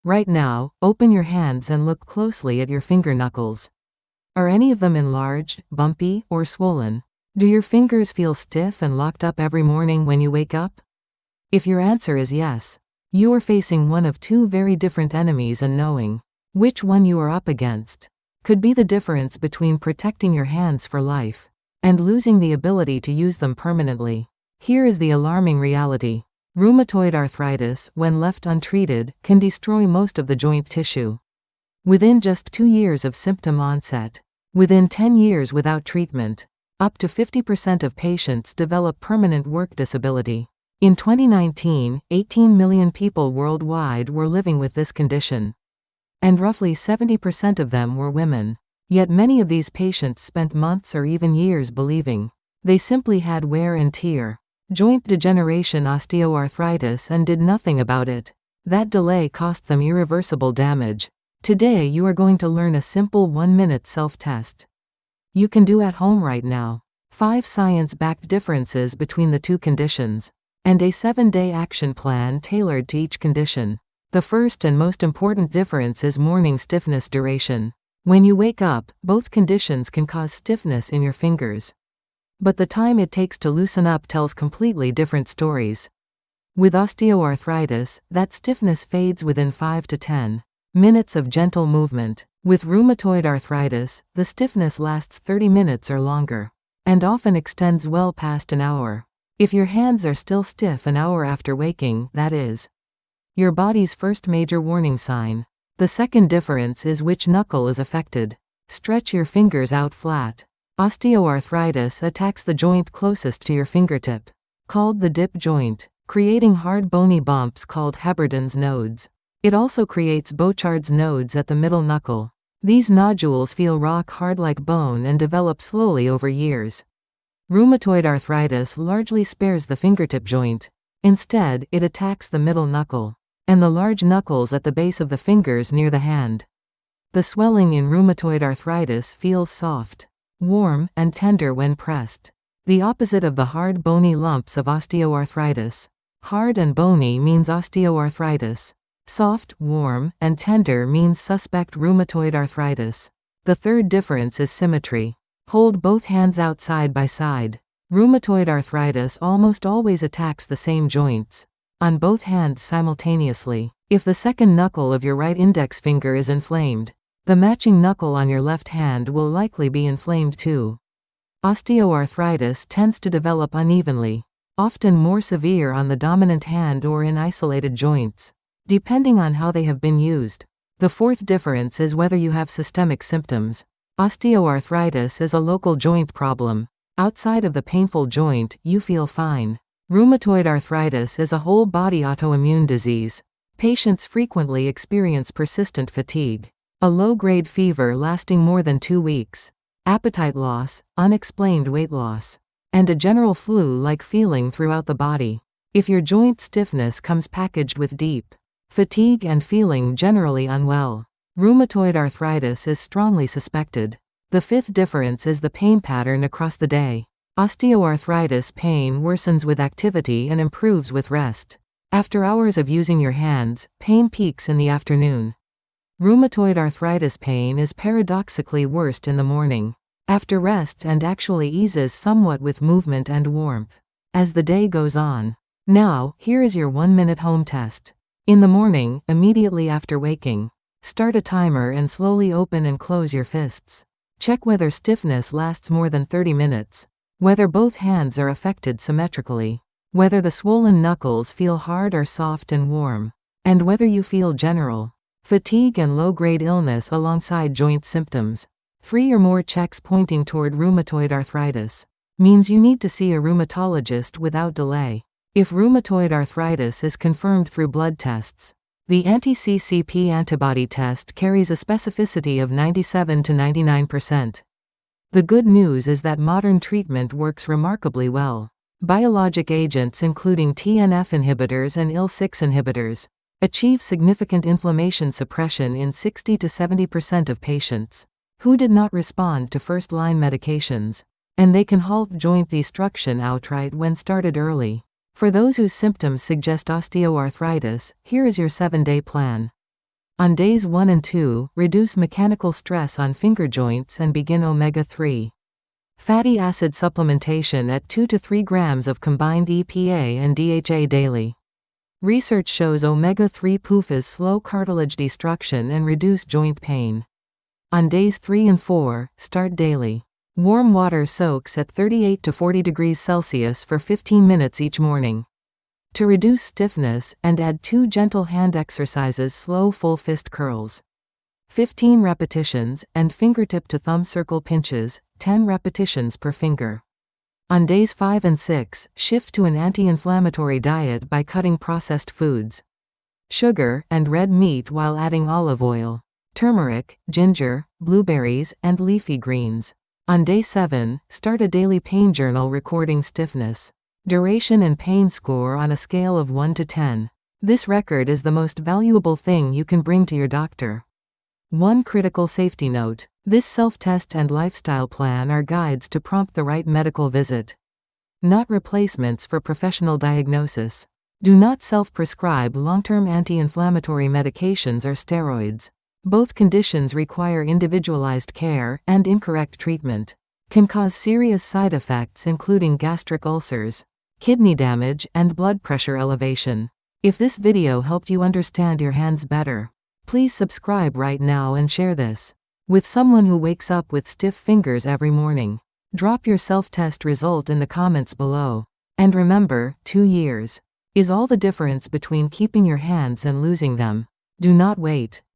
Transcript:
Right now, open your hands and look closely at your finger knuckles. Are any of them enlarged, bumpy, or swollen? Do your fingers feel stiff and locked up every morning when you wake up? If your answer is yes, you are facing one of two very different enemies, and knowing which one you are up against could be the difference between protecting your hands for life and losing the ability to use them permanently. Here is the alarming reality. Rheumatoid arthritis, when left untreated, can destroy most of the joint tissue. Within just 2 years of symptom onset, within 10 years without treatment, up to 50% of patients develop permanent work disability. In 2019, 18 million people worldwide were living with this condition, and roughly 70% of them were women. Yet many of these patients spent months or even years believing they simply had wear and tear, joint degeneration, osteoarthritis, and did nothing about it. That delay cost them irreversible damage. Today you are going to learn a simple 1-minute self-test you can do at home right now. 5 science-backed differences between the two conditions, and a 7-day action plan tailored to each condition. The first and most important difference is morning stiffness duration. When you wake up, both conditions can cause stiffness in your fingers, but the time it takes to loosen up tells completely different stories. With osteoarthritis, that stiffness fades within 5 to 10 minutes of gentle movement. With rheumatoid arthritis, the stiffness lasts 30 minutes or longer, and often extends well past an hour. If your hands are still stiff an hour after waking, that is your body's first major warning sign. The second difference is which knuckle is affected. Stretch your fingers out flat. Osteoarthritis attacks the joint closest to your fingertip, called the dip joint, creating hard bony bumps called Heberden's nodes. It also creates Bouchard's nodes at the middle knuckle. These nodules feel rock hard like bone and develop slowly over years. Rheumatoid arthritis largely spares the fingertip joint. Instead, it attacks the middle knuckle and the large knuckles at the base of the fingers near the hand. The swelling in rheumatoid arthritis feels soft, warm, and tender when pressed, the opposite of the hard bony lumps of osteoarthritis. Hard and bony means osteoarthritis. Soft, warm, and tender means suspect rheumatoid arthritis. The third difference is symmetry. Hold both hands out side by side. Rheumatoid arthritis almost always attacks the same joints on both hands simultaneously. If the second knuckle of your right index finger is inflamed, the matching knuckle on your left hand will likely be inflamed too. Osteoarthritis tends to develop unevenly, often more severe on the dominant hand or in isolated joints, depending on how they have been used. The fourth difference is whether you have systemic symptoms. Osteoarthritis is a local joint problem. Outside of the painful joint, you feel fine. Rheumatoid arthritis is a whole body autoimmune disease. Patients frequently experience persistent fatigue, a low-grade fever lasting more than 2 weeks, appetite loss, unexplained weight loss, and a general flu-like feeling throughout the body. If your joint stiffness comes packaged with deep fatigue and feeling generally unwell, rheumatoid arthritis is strongly suspected. The fifth difference is the pain pattern across the day. Osteoarthritis pain worsens with activity and improves with rest. After hours of using your hands, pain peaks in the afternoon. Rheumatoid arthritis pain is paradoxically worst in the morning, after rest, and actually eases somewhat with movement and warmth as the day goes on. Now, here is your 1-minute home test. In the morning, immediately after waking, start a timer and slowly open and close your fists. Check whether stiffness lasts more than 30 minutes, whether both hands are affected symmetrically, whether the swollen knuckles feel hard or soft and warm, and whether you feel general fatigue and low-grade illness alongside joint symptoms. 3 or more checks pointing toward rheumatoid arthritis means you need to see a rheumatologist without delay. If rheumatoid arthritis is confirmed through blood tests, the anti-CCP antibody test carries a specificity of 97 to 99%. The good news is that modern treatment works remarkably well. Biologic agents including TNF inhibitors and IL-6 inhibitors achieve significant inflammation suppression in 60 to 70% of patients who did not respond to first-line medications, and they can halt joint destruction outright when started early. For those whose symptoms suggest osteoarthritis, here is your 7-day plan. On days 1 and 2, reduce mechanical stress on finger joints and begin omega-3 fatty acid supplementation at 2 to 3 grams of combined EPA and DHA daily. Research shows omega-3 PUFAs slow cartilage destruction and reduce joint pain. On days 3 and 4, start daily. Warm water soaks at 38 to 40 degrees Celsius for 15 minutes each morning. To reduce stiffness, and add 2 gentle hand exercises: slow full fist curls, 15 repetitions, and fingertip to thumb circle pinches, 10 repetitions per finger. On days 5 and 6, shift to an anti-inflammatory diet by cutting processed foods, sugar, and red meat while adding olive oil, turmeric, ginger, blueberries, and leafy greens. On day 7, start a daily pain journal recording stiffness, duration and pain score on a scale of 1 to 10. This record is the most valuable thing you can bring to your doctor. One critical safety note: this self-test and lifestyle plan are guides to prompt the right medical visit, not replacements for professional diagnosis. Do not self-prescribe long-term anti-inflammatory medications or steroids. Both conditions require individualized care, and incorrect treatment can cause serious side effects including gastric ulcers, kidney damage, and blood pressure elevation. If this video helped you understand your hands better, please subscribe right now and share this with someone who wakes up with stiff fingers every morning. Drop your self-test result in the comments below. And remember, 2 years is all the difference between keeping your hands and losing them. Do not wait.